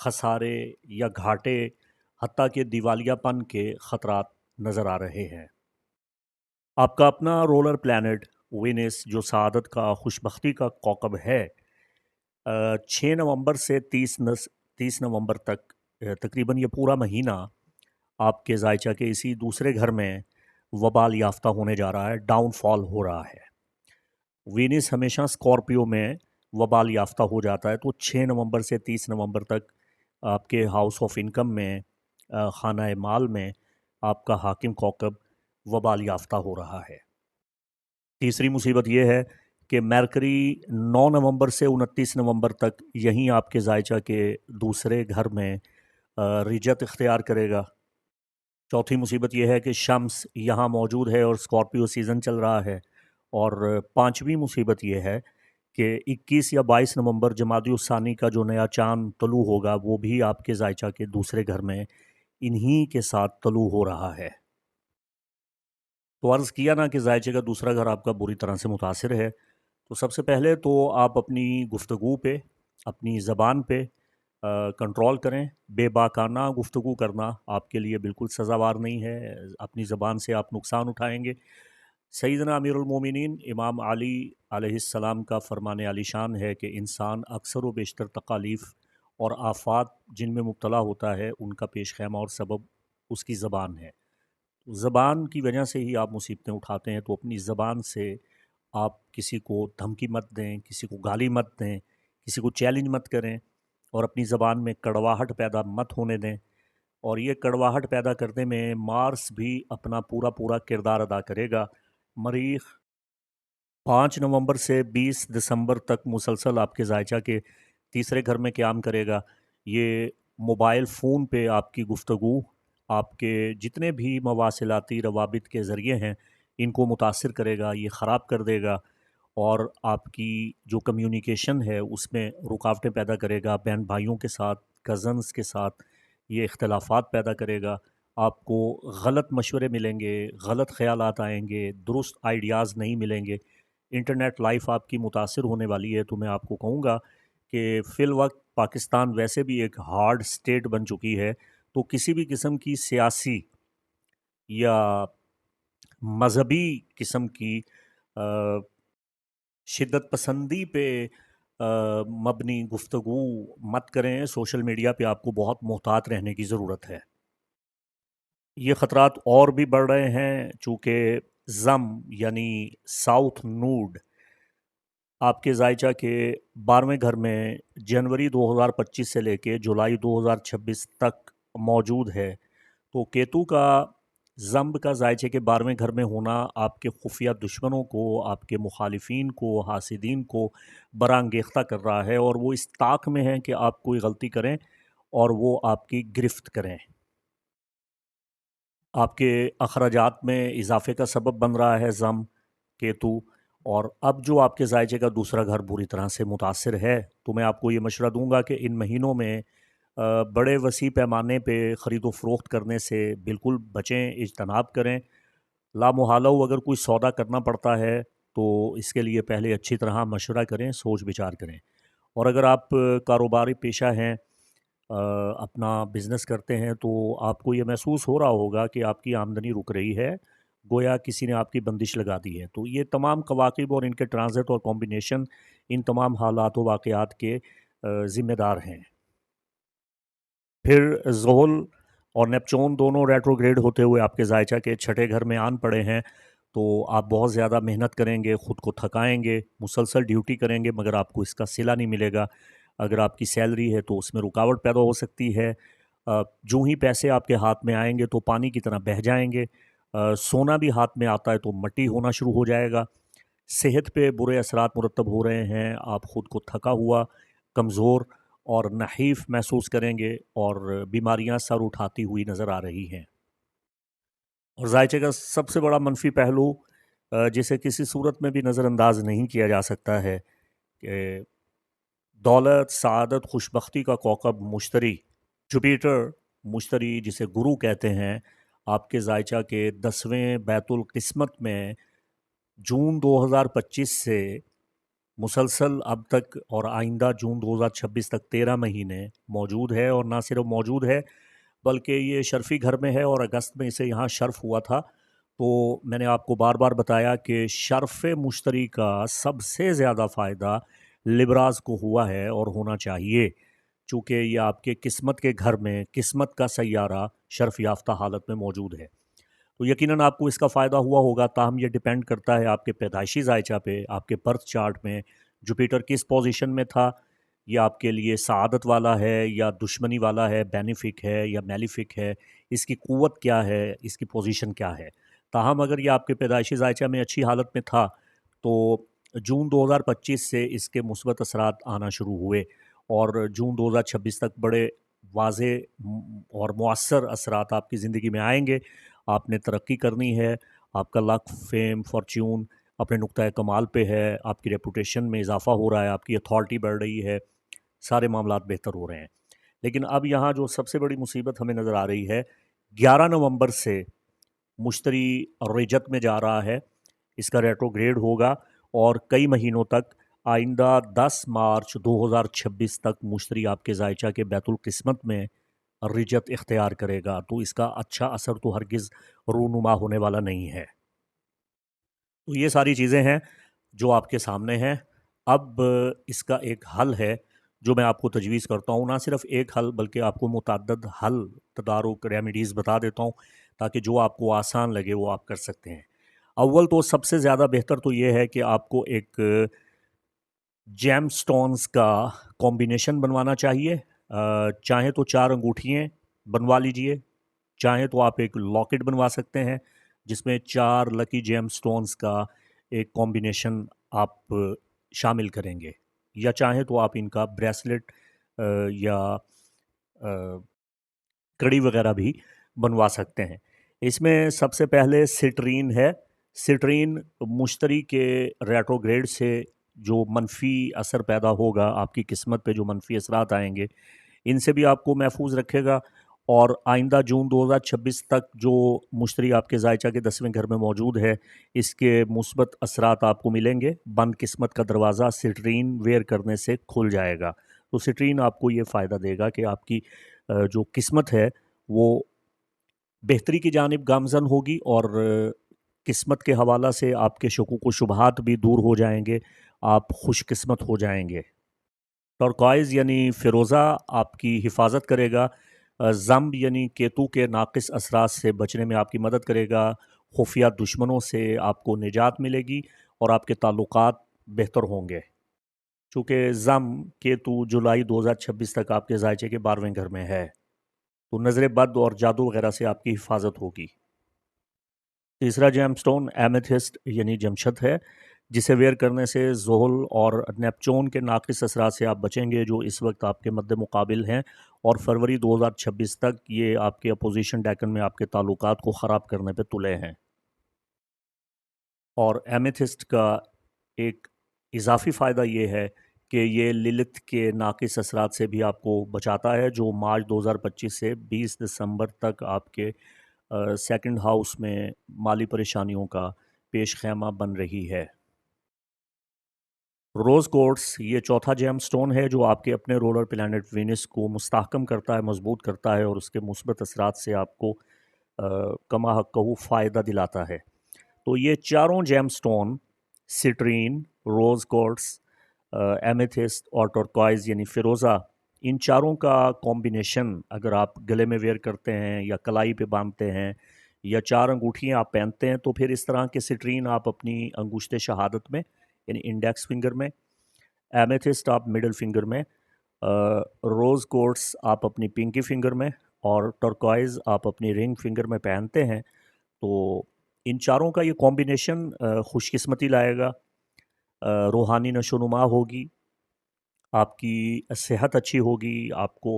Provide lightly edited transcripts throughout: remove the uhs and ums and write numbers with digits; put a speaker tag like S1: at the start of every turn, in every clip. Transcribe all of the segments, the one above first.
S1: خسارے یا گھاٹے حتیٰ کہ دیوالیہ پن کے خطرات نظر آ رہے ہیں۔ آپ کا اپنا رولر پلانٹ وینس جو سعادت کا خوشبختی کا کوکب ہے، 6 نومبر سے 30 نومبر تک تقریباً یہ پورا مہینہ آپ کے زائچہ کے اسی دوسرے گھر میں وبال یافتہ ہونے جا رہا ہے، ڈاؤن فال ہو رہا ہے۔ وینس ہمیشہ اسکارپیو میں وبال یافتہ ہو جاتا ہے، تو 6 نومبر سے 30 نومبر تک آپ کے ہاؤس آف انکم میں، خانہ مال میں آپ کا حاکم کوکب وبال یافتہ ہو رہا ہے۔ تیسری مصیبت یہ ہے کہ میرکری 9 نومبر سے 29 نومبر تک یہیں آپ کے زائچہ کے دوسرے گھر میں رجت اختیار کرے گا۔ چوتھی مصیبت یہ ہے کہ شمس یہاں موجود ہے اور اسکارپیو سیزن چل رہا ہے۔ اور پانچویں مصیبت یہ ہے کہ 21 یا 22 نومبر جمادی الثانی کا جو نیا چاند طلوع ہوگا وہ بھی آپ کے زائچہ کے دوسرے گھر میں انہی کے ساتھ طلوع ہو رہا ہے۔ تو عرض کیا نا کہ زائچے کا دوسرا گھر آپ کا بری طرح سے متاثر ہے، تو سب سے پہلے تو آپ اپنی گفتگو پہ، اپنی زبان پہ کنٹرول کریں۔ بے باکانہ گفتگو کرنا آپ کے لیے بالکل سزاوار نہیں ہے، اپنی زبان سے آپ نقصان اٹھائیں گے۔ سیدنا امیر المومنین امام علی علیہ السلام کا فرمان علی شان ہے کہ انسان اکثر و بیشتر تکالیف اور آفات جن میں مبتلا ہوتا ہے ان کا پیش خیمہ اور سبب اس کی زبان ہے۔ زبان کی وجہ سے ہی آپ مصیبتیں اٹھاتے ہیں، تو اپنی زبان سے آپ کسی کو دھمکی مت دیں، کسی کو گالی مت دیں، کسی کو چیلنج مت کریں، اور اپنی زبان میں کڑواہٹ پیدا مت ہونے دیں۔ اور یہ کڑواہٹ پیدا کرنے میں مارس بھی اپنا پورا کردار ادا کرے گا۔ مریخ 5 نومبر سے 20 دسمبر تک مسلسل آپ کے زائچہ کے تیسرے گھر میں قیام کرے گا۔ یہ موبائل فون پہ آپ کی گفتگو، آپ کے جتنے بھی مواصلاتی روابط کے ذریعے ہیں ان کو متاثر کرے گا، یہ خراب کر دے گا، اور آپ کی جو کمیونیکیشن ہے اس میں رکاوٹیں پیدا کرے گا۔ بہن بھائیوں کے ساتھ، کزنز کے ساتھ یہ اختلافات پیدا کرے گا۔ آپ کو غلط مشورے ملیں گے، غلط خیالات آئیں گے، درست آئیڈیاز نہیں ملیں گے۔ انٹرنیٹ لائف آپ کی متاثر ہونے والی ہے۔ تو میں آپ کو کہوں گا کہ فی الوقت پاکستان ویسے بھی ایک ہارڈ سٹیٹ بن چکی ہے، تو کسی بھی قسم کی سیاسی یا مذہبی قسم کی شدت پسندی پہ مبنی گفتگو مت کریں۔ سوشل میڈیا پہ آپ کو بہت محتاط رہنے کی ضرورت ہے۔ یہ خطرات اور بھی بڑھ رہے ہیں چونکہ زم یعنی ساؤتھ نوڈ آپ کے زائچہ کے 12ویں گھر میں جنوری 2025 سے لے کے جولائی 2026 تک موجود ہے۔ تو کیتو کا زمب کا زائچے کے 12ویں گھر میں ہونا آپ کے خفیہ دشمنوں کو، آپ کے مخالفین کو، حاسدین کو برانگیختہ کر رہا ہے، اور وہ اس طاق میں ہے کہ آپ کوئی غلطی کریں اور وہ آپ کی گرفت کریں۔ آپ کے اخراجات میں اضافے کا سبب بن رہا ہے زم کیتو۔ اور اب جو آپ کے زائچے کا دوسرا گھر بری طرح سے متاثر ہے، تو میں آپ کو یہ مشورہ دوں گا کہ ان مہینوں میں بڑے وسیع پیمانے پہ خرید و فروخت کرنے سے بالکل بچیں، اجتناب کریں۔ لامحالہ اگر کوئی سودا کرنا پڑتا ہے تو اس کے لیے پہلے اچھی طرح مشورہ کریں، سوچ بچار کریں۔ اور اگر آپ کاروباری پیشہ ہیں، اپنا بزنس کرتے ہیں، تو آپ کو یہ محسوس ہو رہا ہوگا کہ آپ کی آمدنی رک رہی ہے، گویا کسی نے آپ کی بندش لگا دی ہے۔ تو یہ تمام کواکب اور ان کے ٹرانزٹ اور کمبینیشن ان تمام حالات و واقعات کے ذمہ دار ہیں۔ پھر زحل اور نیپچون دونوں ریٹروگریڈ ہوتے ہوئے آپ کے زائچہ کے چھٹے گھر میں آن پڑے ہیں، تو آپ بہت زیادہ محنت کریں گے، خود کو تھکائیں گے، مسلسل ڈیوٹی کریں گے، مگر آپ کو اس کا صلہ نہیں ملے گا۔ اگر آپ کی سیلری ہے تو اس میں رکاوٹ پیدا ہو سکتی ہے۔ جو ہی پیسے آپ کے ہاتھ میں آئیں گے تو پانی کی طرح بہہ جائیں گے۔ سونا بھی ہاتھ میں آتا ہے تو مٹی ہونا شروع ہو جائے گا۔ صحت پہ برے اثرات مرتب ہو رہے ہیں، آپ خود کو تھکا ہوا، کمزور اور نحیف محسوس کریں گے، اور بیماریاں سر اٹھاتی ہوئی نظر آ رہی ہیں۔ اور زائچے کا سب سے بڑا منفی پہلو جسے کسی صورت میں بھی نظر انداز نہیں کیا جا سکتا ہے کہ دولت، سعادت، خوشبختی کا کوکب مشتری، جوپیٹر، مشتری جسے گرو کہتے ہیں، آپ کے زائچہ کے 10ویں بیت القسمت میں جون 2025 سے مسلسل اب تک اور آئندہ جون 2026 تک 13 مہینے موجود ہے، اور نہ صرف موجود ہے بلکہ یہ شرفی گھر میں ہے، اور اگست میں اسے یہاں شرف ہوا تھا۔ تو میں نے آپ کو بار بار بتایا کہ شرف مشتری کا سب سے زیادہ فائدہ لبراز کو ہوا ہے اور ہونا چاہیے، چونکہ یہ آپ کے قسمت کے گھر میں قسمت کا سیارہ شرف یافتہ حالت میں موجود ہے۔ تو یقیناً آپ کو اس کا فائدہ ہوا ہوگا، تاہم یہ ڈیپینڈ کرتا ہے آپ کے پیدائشی ذائچہ پہ، آپ کے برتھ چارٹ میں جوپیٹر کس پوزیشن میں تھا، یہ آپ کے لیے سعادت والا ہے یا دشمنی والا ہے، بینیفک ہے یا میلیفک ہے، اس کی قوت کیا ہے، اس کی پوزیشن کیا ہے۔ تاہم اگر یہ آپ کے پیدائشی ذائچہ میں اچھی حالت میں تھا تو جون 2025 سے اس کے مثبت اثرات آنا شروع ہوئے، اور جون 2026 تک بڑے واضح اور مؤثر اثرات آپ کی زندگی میں آئیں گے۔ آپ نے ترقی کرنی ہے، آپ کا لک، فیم، فارچیون اپنے نقطۂ کمال پہ ہے، آپ کی ریپوٹیشن میں اضافہ ہو رہا ہے، آپ کی اتھارٹی بڑھ رہی ہے، سارے معاملات بہتر ہو رہے ہیں۔ لیکن اب یہاں جو سب سے بڑی مصیبت ہمیں نظر آ رہی ہے، 11 نومبر سے مشتری رجت میں جا رہا ہے، اس کا ریٹروگریڈ ہوگا، اور کئی مہینوں تک آئندہ 10 مارچ 2026 تک مشتری آپ کے ذائچہ کے بیت القسمت میں رجت اختیار کرے گا، تو اس کا اچھا اثر تو ہرگز رونما ہونے والا نہیں ہے۔ تو یہ ساری چیزیں ہیں جو آپ کے سامنے ہیں۔ اب اس کا ایک حل ہے جو میں آپ کو تجویز کرتا ہوں، نہ صرف ایک حل بلکہ آپ کو متعدد حل، تدارک، ریمیڈیز بتا دیتا ہوں تاکہ جو آپ کو آسان لگے وہ آپ کر سکتے ہیں۔ اول تو سب سے زیادہ بہتر تو یہ ہے کہ آپ کو ایک جیم سٹونز کا کمبینیشن بنوانا چاہیے۔ چاہیں تو 4 انگوٹھیاں بنوا لیجئے، چاہیں تو آپ ایک لاکٹ بنوا سکتے ہیں جس میں 4 لکی جیم سٹونز کا ایک کمبینیشن آپ شامل کریں گے، یا چاہیں تو آپ ان کا بریسلٹ یا کڑی وغیرہ بھی بنوا سکتے ہیں۔ اس میں سب سے پہلے سٹرین ہے۔ سٹرین مشتری کے ریٹروگریڈ سے جو منفی اثر پیدا ہوگا، آپ کی قسمت پہ جو منفی اثرات آئیں گے، ان سے بھی آپ کو محفوظ رکھے گا، اور آئندہ جون 2026 تک جو مشتری آپ کے ذائچہ کے 10ویں گھر میں موجود ہے، اس کے مثبت اثرات آپ کو ملیں گے۔ بند قسمت کا دروازہ سٹرین ویئر کرنے سے کھل جائے گا۔ تو سٹرین آپ کو یہ فائدہ دے گا کہ آپ کی جو قسمت ہے وہ بہتری کی جانب گامزن ہوگی، اور قسمت کے حوالہ سے آپ کے شکوک و شبہات بھی دور ہو جائیں گے، آپ خوش قسمت ہو جائیں گے۔ ٹرکوائز یعنی فیروزہ آپ کی حفاظت کرے گا، زمب یعنی کیتو کے ناقص اثرات سے بچنے میں آپ کی مدد کرے گا، خفیہ دشمنوں سے آپ کو نجات ملے گی، اور آپ کے تعلقات بہتر ہوں گے، چونکہ زمب کیتو جولائی 2026 تک آپ کے ذائچے کے 12ویں گھر میں ہے، تو نظر بد اور جادو وغیرہ سے آپ کی حفاظت ہوگی۔ تیسرا جیم سٹون ایمیتھسٹ یعنی جمشد ہے، جسے ویئر کرنے سے زحل اور نیپچون کے ناقص اثرات سے آپ بچیں گے جو اس وقت آپ کے مد مقابل ہیں، اور فروری 2026 تک یہ آپ کے اپوزیشن ڈیکن میں آپ کے تعلقات کو خراب کرنے پہ تلے ہیں۔ اور ایمیتھسٹ کا ایک اضافی فائدہ یہ ہے کہ یہ للت کے ناقص اثرات سے بھی آپ کو بچاتا ہے، جو مارچ 2025 سے 20 دسمبر تک آپ کے سیکنڈ ہاؤس میں مالی پریشانیوں کا پیش خیمہ بن رہی ہے۔ روز کوارٹز یہ چوتھا جیم سٹون ہے جو آپ کے اپنے رولر پلانٹ وینس کو مستحکم کرتا ہے، مضبوط کرتا ہے، اور اس کے مثبت اثرات سے آپ کو کما حقہ فائدہ دلاتا ہے۔ تو یہ چاروں جیم سٹون، سٹرین، روز کوارٹز، ایمیتھسٹ اور ٹرکوائز یعنی فیروزہ، ان چاروں کا کمبینیشن اگر آپ گلے میں ویئر کرتے ہیں یا کلائی پہ باندھتے ہیں یا 4 انگوٹھیاں آپ پہنتے ہیں، تو پھر اس طرح کے سٹرین آپ اپنی انگشت شہادت میں یعنی انڈیکس فنگر میں، ایمیتھسٹ آپ مڈل فنگر میں، روز کوارٹز آپ اپنی پنکی فنگر میں، اور ٹرکوائز آپ اپنی رنگ فنگر میں پہنتے ہیں، تو ان چاروں کا یہ کمبینیشن خوش قسمتی لائے گا، روحانی نشو و نما ہوگی، آپ کی صحت اچھی ہوگی، آپ کو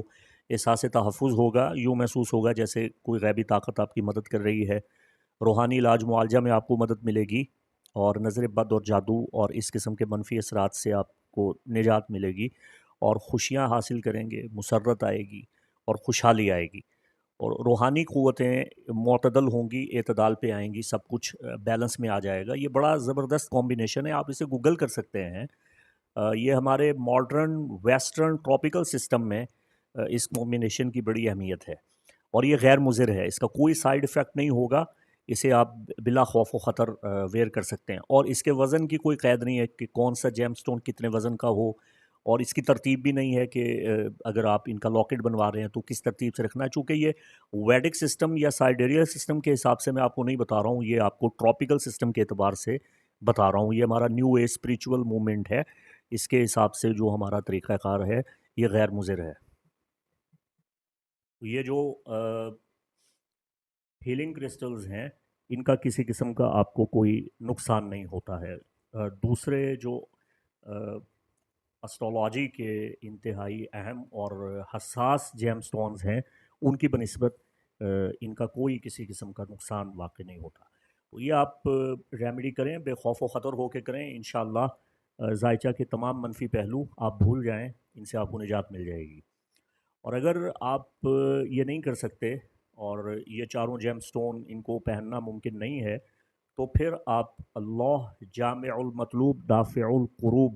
S1: احساس تحفظ ہوگا، یوں محسوس ہوگا جیسے کوئی غیبی طاقت آپ کی مدد کر رہی ہے، روحانی علاج معالجہ میں آپ کو مدد ملے گی، اور نظر بد اور جادو اور اس قسم کے منفی اثرات سے آپ کو نجات ملے گی، اور خوشیاں حاصل کریں گے، مسرت آئے گی اور خوشحالی آئے گی، اور روحانی قوتیں معتدل ہوں گی، اعتدال پہ آئیں گی، سب کچھ بیلنس میں آ جائے گا۔ یہ بڑا زبردست کمبینیشن ہے، آپ اسے گوگل کر سکتے ہیں، یہ ہمارے ماڈرن ویسٹرن ٹراپیکل سسٹم میں اس کمبینیشن کی بڑی اہمیت ہے، اور یہ غیر مضر ہے، اس کا کوئی سائیڈ افیکٹ نہیں ہوگا، اسے آپ بلا خوف و خطر ویئر کر سکتے ہیں، اور اس کے وزن کی کوئی قید نہیں ہے کہ کون سا جیم سٹون کتنے وزن کا ہو، اور اس کی ترتیب بھی نہیں ہے کہ اگر آپ ان کا لاکٹ بنوا رہے ہیں تو کس ترتیب سے رکھنا ہے، چونکہ یہ ویڈک سسٹم یا سائیڈیریل سسٹم کے حساب سے میں آپ کو نہیں بتا رہا ہوں، یہ آپ کو ٹراپیکل سسٹم کے اعتبار سے بتا رہا ہوں، یہ ہمارا نیو ایج اسپریچول موومنٹ ہے، اس کے حساب سے جو ہمارا طریقہ کار ہے یہ غیر مضر ہے۔ یہ جو ہیلنگ کرسٹلز ہیں ان کا کسی قسم کا آپ کو کوئی نقصان نہیں ہوتا ہے۔ دوسرے جو اسٹرولوجی کے انتہائی اہم اور حساس جیم سٹونز ہیں ان کی بنسبت ان کا کوئی کسی قسم کا نقصان واقع نہیں ہوتا، تو یہ آپ ریمیڈی کریں، بے خوف و خطر ہو کے کریں، انشاءاللہ ذائچہ کے تمام منفی پہلو آپ بھول جائیں، ان سے آپ کو نجات مل جائے گی۔ اور اگر آپ یہ نہیں کر سکتے اور یہ چاروں جیم سٹون ان کو پہننا ممکن نہیں ہے، تو پھر آپ اللہ جامع المطلوب دافع القروب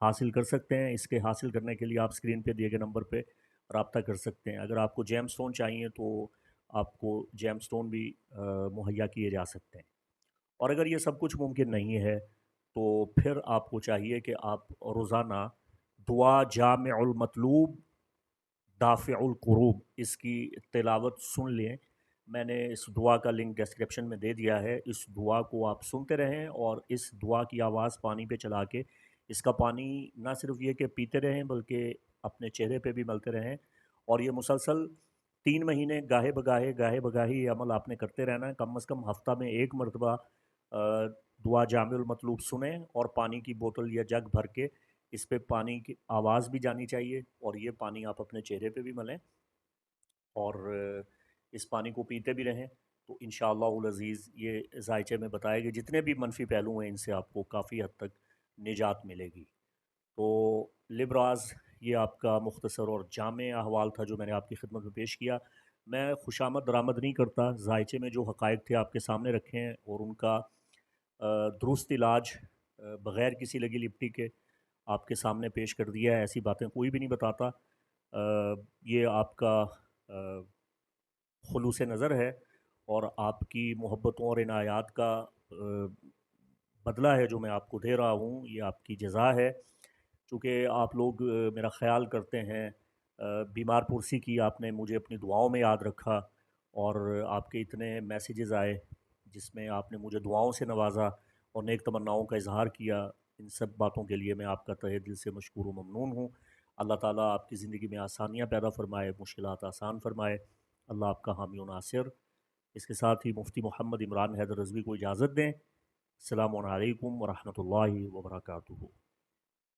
S1: حاصل کر سکتے ہیں۔ اس کے حاصل کرنے کے لیے آپ اسکرین پہ دیے گئے نمبر پہ رابطہ کر سکتے ہیں۔ اگر آپ کو جیم سٹون چاہیے تو آپ کو جیم سٹون بھی مہیا کیے جا سکتے ہیں، اور اگر یہ سب کچھ ممکن نہیں ہے تو پھر آپ کو چاہیے کہ آپ روزانہ دعا جامع المطلوب دافع القروب اس کی تلاوت سن لیں۔ میں نے اس دعا کا لنک ڈسکرپشن میں دے دیا ہے، اس دعا کو آپ سنتے رہیں اور اس دعا کی آواز پانی پہ چلا کے اس کا پانی نہ صرف یہ کہ پیتے رہیں بلکہ اپنے چہرے پہ بھی ملتے رہیں، اور یہ مسلسل 3 مہینے گاہے بگاہے یہ عمل آپ نے کرتے رہنا ہے، کم از کم ہفتہ میں 1 مرتبہ دعا جامع المطلوب سنیں، اور پانی کی بوتل یا جگ بھر کے اس پہ پانی کی آواز بھی جانی چاہیے، اور یہ پانی آپ اپنے چہرے پہ بھی ملیں اور اس پانی کو پیتے بھی رہیں، تو انشاءاللہ العزیز یہ ذائچے میں بتائے گئے جتنے بھی منفی پہلو ہیں ان سے آپ کو کافی حد تک نجات ملے گی۔ تو لبراز یہ آپ کا مختصر اور جامع احوال تھا جو میں نے آپ کی خدمت میں پیش کیا۔ میں خوشامد درآمد نہیں کرتا، ذائچے میں جو حقائق تھے آپ کے سامنے رکھے ہیں اور ان کا درست علاج بغیر کسی لگی لپٹی کے آپ کے سامنے پیش کر دیا ہے، ایسی باتیں کوئی بھی نہیں بتاتا۔ یہ آپ کا خلوص نظر ہے اور آپ کی محبتوں اور عنایات کا بدلہ ہے جو میں آپ کو دے رہا ہوں، یہ آپ کی جزا ہے، چونکہ آپ لوگ میرا خیال کرتے ہیں، بیمار پرسی کی، آپ نے مجھے اپنی دعاؤں میں یاد رکھا، اور آپ کے اتنے میسیجز آئے جس میں آپ نے مجھے دعاؤں سے نوازا اور نیک تمناؤں کا اظہار کیا، ان سب باتوں کے لیے میں آپ کا تہہ دل سے مشکور و ممنون ہوں۔ اللہ تعالیٰ آپ کی زندگی میں آسانیاں پیدا فرمائے، مشکلات آسان فرمائے، اللہ آپ کا حامی و ناصر۔ اس کے ساتھ ہی مفتی محمد عمران حیدر رضوی کو اجازت دیں۔ السلام علیکم ورحمۃ اللہ وبرکاتہ۔